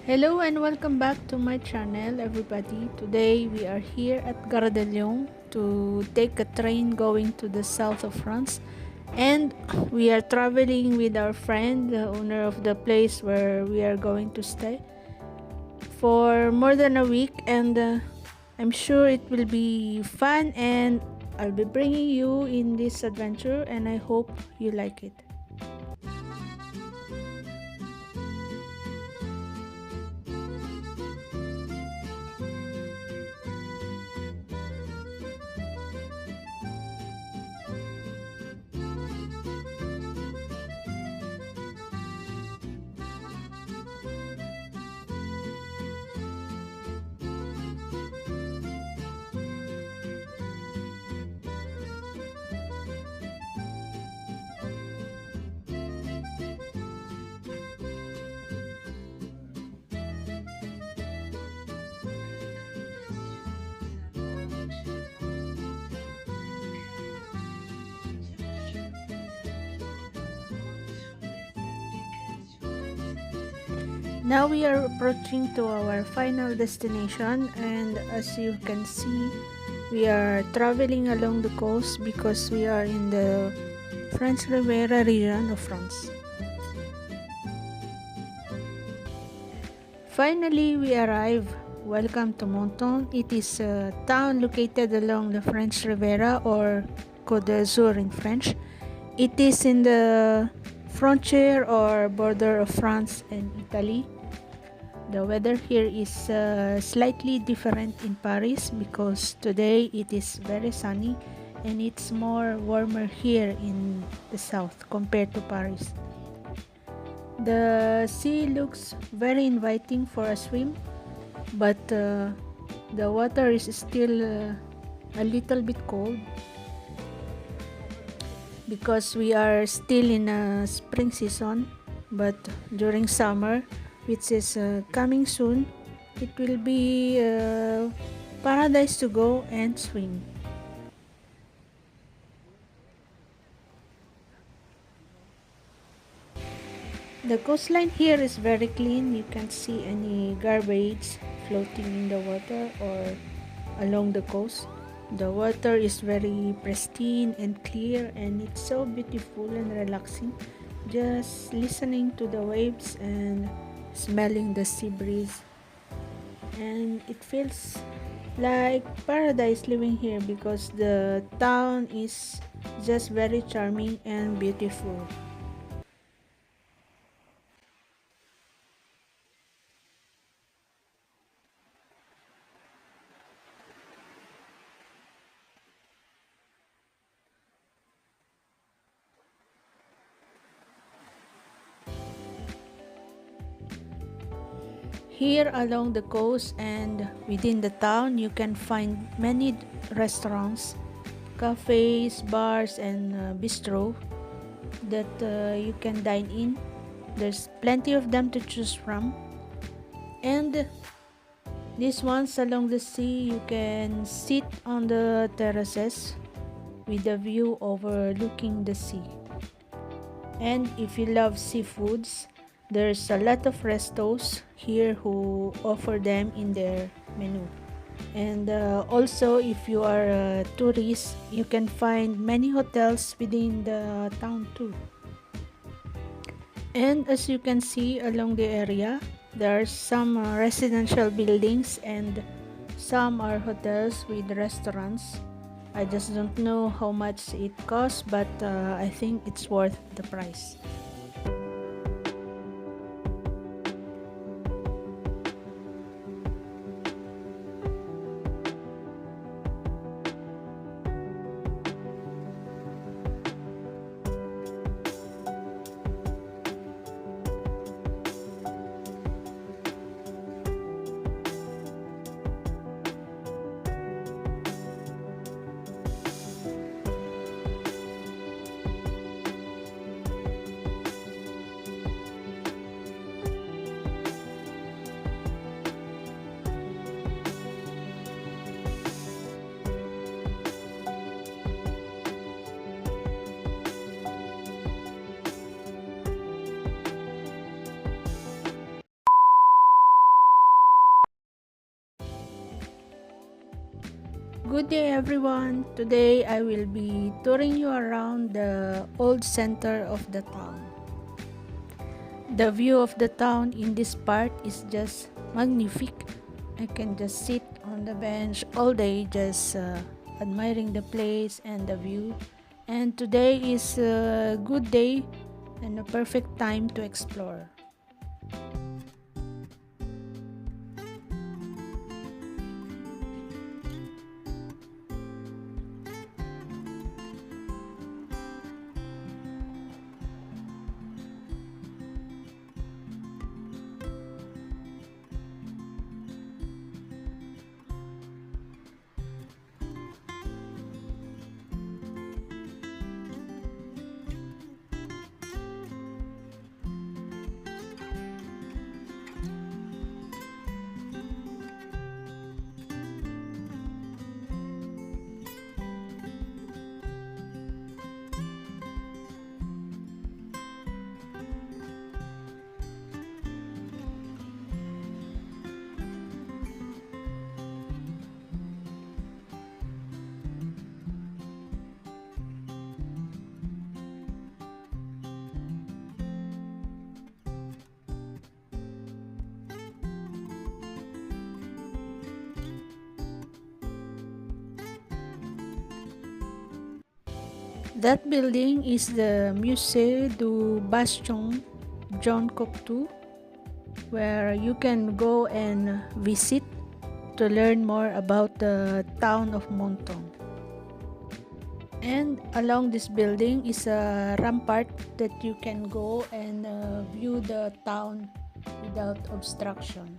Hello and welcome back to my channel, everybody. Today we are here at Gare de Lyon to take a train going to the south of France, and we are traveling with our friend, the owner of the place where we are going to stay for more than a week, and I'm sure it will be fun, and I'll be bringing you in this adventure, and I hope you like it. Now we are approaching to our final destination, and as you can see, we are traveling along the coast because we are in the French Riviera region of France. Finally, we arrive. Welcome to Menton. It is a town located along the French Riviera, or Côte d'Azur in French. It is in the frontier or border of France and Italy. The weather here is slightly different in Paris because today it is very sunny and it's more warmer here in the south compared to Paris. The sea looks very inviting for a swim, but the water is still a little bit cold because we are still in a spring season, but during summer, which is coming soon, it will be paradise to go and swim. The coastline here is very clean. You can't see any garbage floating in the water or along the coast. The water is very pristine and clear, and it's so beautiful and relaxing, just listening to the waves and smelling the sea breeze. And it feels like paradise living here because the town is just very charming and beautiful. Here along the coast and within the town, you can find many restaurants, cafes, bars, and bistro that you can dine in. There's plenty of them to choose from. And these ones along the sea, you can sit on the terraces with a view overlooking the sea. And if you love seafoods, there's a lot of restos here who offer them in their menu. And also, if you are a tourist, you can find many hotels within the town too. And as you can see along the area, there are some residential buildings and some are hotels with restaurants. I just don't know how much it costs, but I think it's worth the price. Good day everyone. Today I will be touring you around the old center of the town. The view of the town in this part is just magnifique. I can just sit on the bench all day just admiring the place and the view. And today is a good day and a perfect time to explore. That building is the Musée du Bastion Jean Cocteau, where you can go and visit to learn more about the town of Menton. And along this building is a rampart that you can go and view the town without obstruction.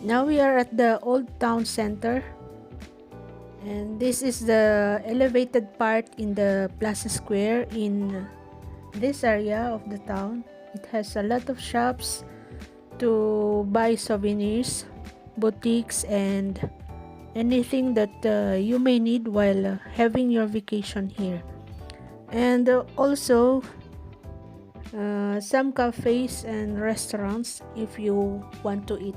Now we are at the old town center, and this is the elevated part in the Plaza Square in this area of the town. It has a lot of shops to buy souvenirs, boutiques, and anything that you may need while having your vacation here. And also some cafes and restaurants if you want to eat.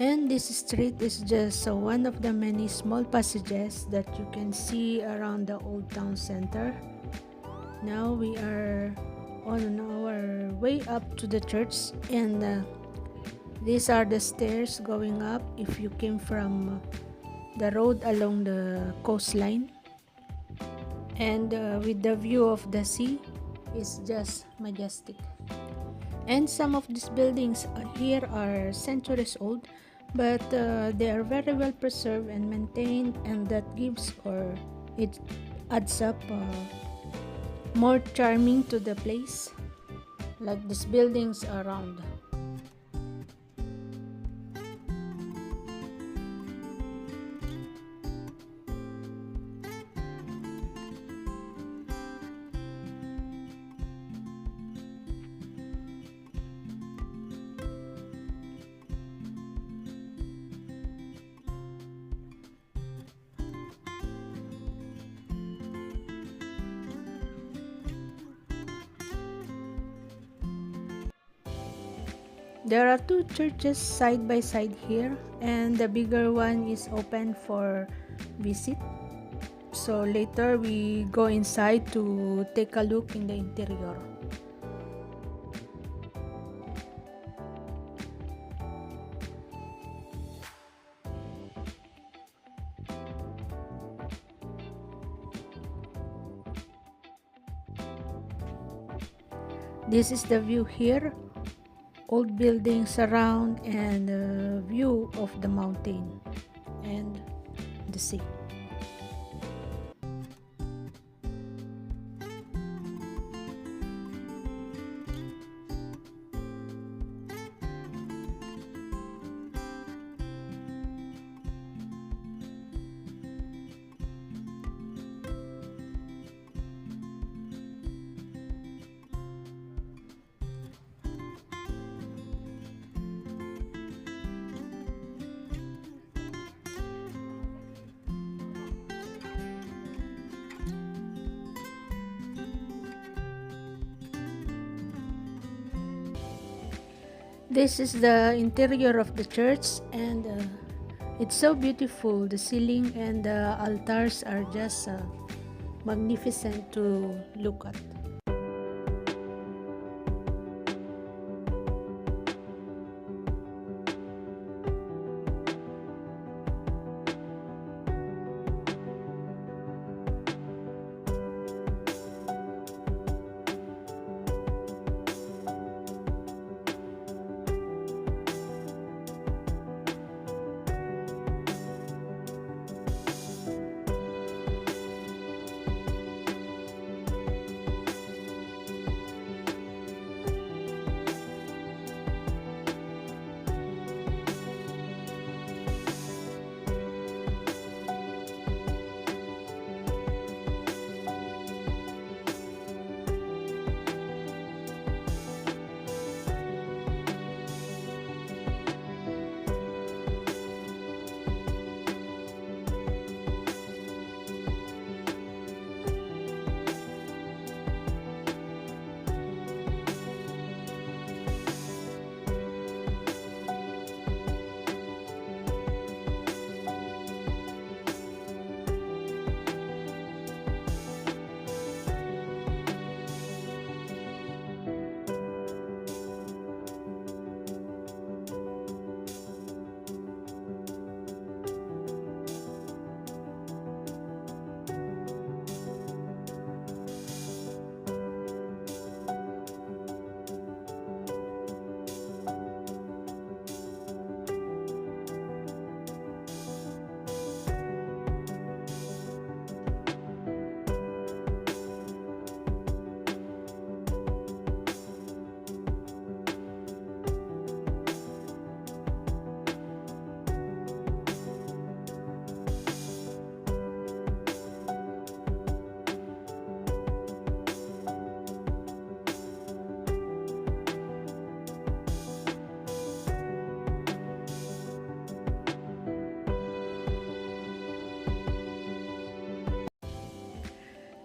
And this street is just one of the many small passages that you can see around the old town center. Now we are on our way up to the church, and these are the stairs going up if you came from the road along the coastline. And with the view of the sea is just majestic. And some of these buildings here are centuries old, but they are very well preserved and maintained, and that gives or it adds up more charming to the place, like these buildings around. There are two churches side by side here, and the bigger one is open for visit. So later we go inside to take a look in the interior. This is the view here. Old buildings around and a view of the mountain and the sea. This is the interior of the church, and it's so beautiful. The ceiling and the altars are just magnificent to look at.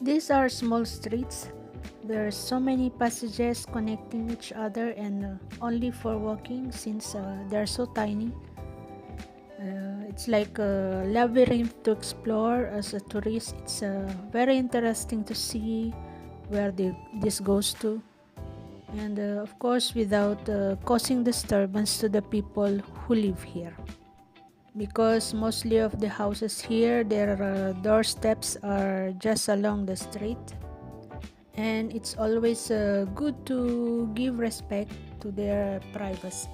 These are small streets. There are so many passages connecting each other and only for walking since they're so tiny. It's like a labyrinth to explore as a tourist. It's very interesting to see where this goes to. And of course, without causing disturbance to the people who live here. Because mostly of the houses here, their doorsteps are just along the street. And it's always good to give respect to their privacy.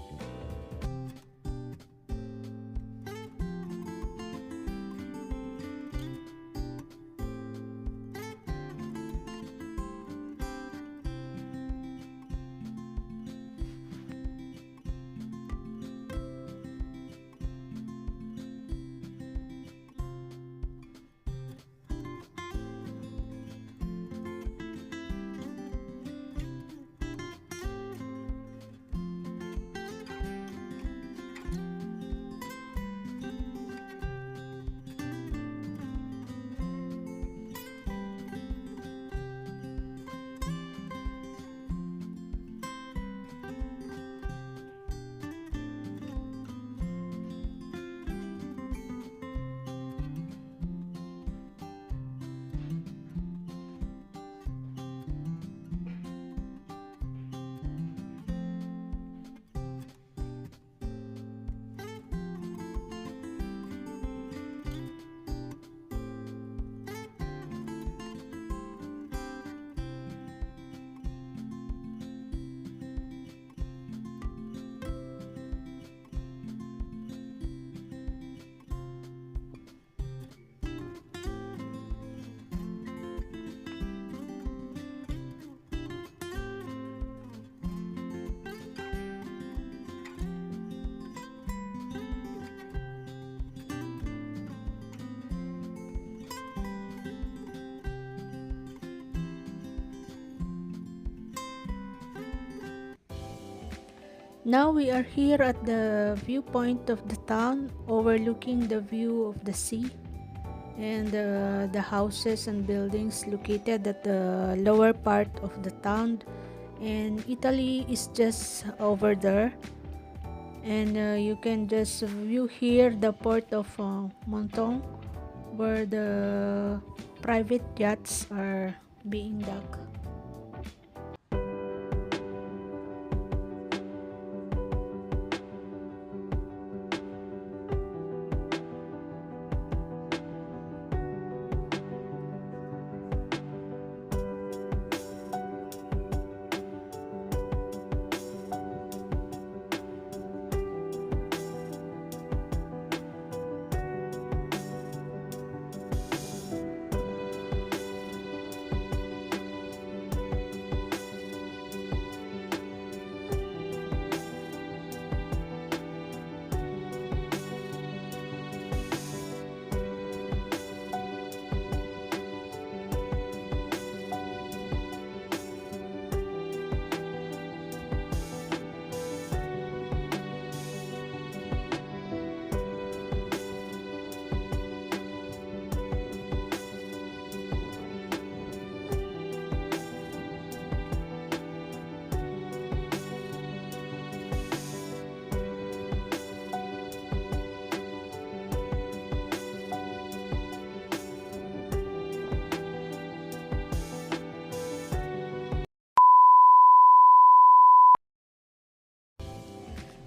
Now we are here at the viewpoint of the town, overlooking the view of the sea and the houses and buildings located at the lower part of the town. And Italy is just over there. And you can just view here the port of MENTON, where the private yachts are being docked.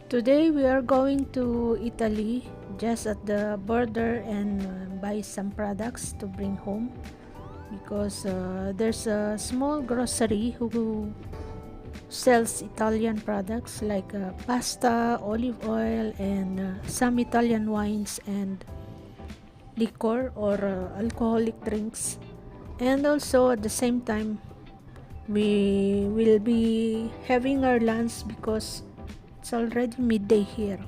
Today we are going to Italy, just at the border, and buy some products to bring home because there's a small grocery who sells Italian products like pasta, olive oil, and some Italian wines and liquor or alcoholic drinks. And also at the same time, we will be having our lunch because it's already midday here.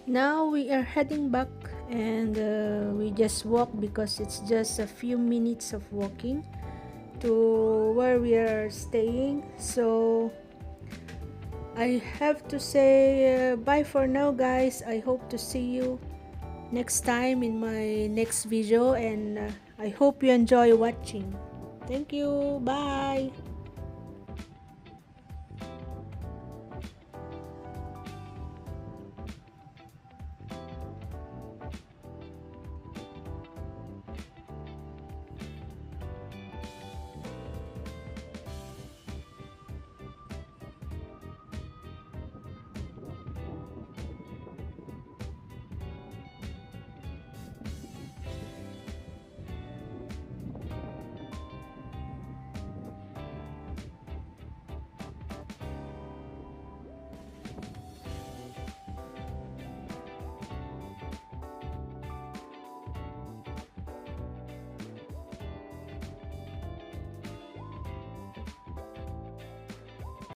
Now we are heading back, and we just walk because it's just a few minutes of walking to where we are staying. So I have to say bye for now, guys. I hope to see you next time in my next video, and I hope you enjoy watching. Thank you. Bye.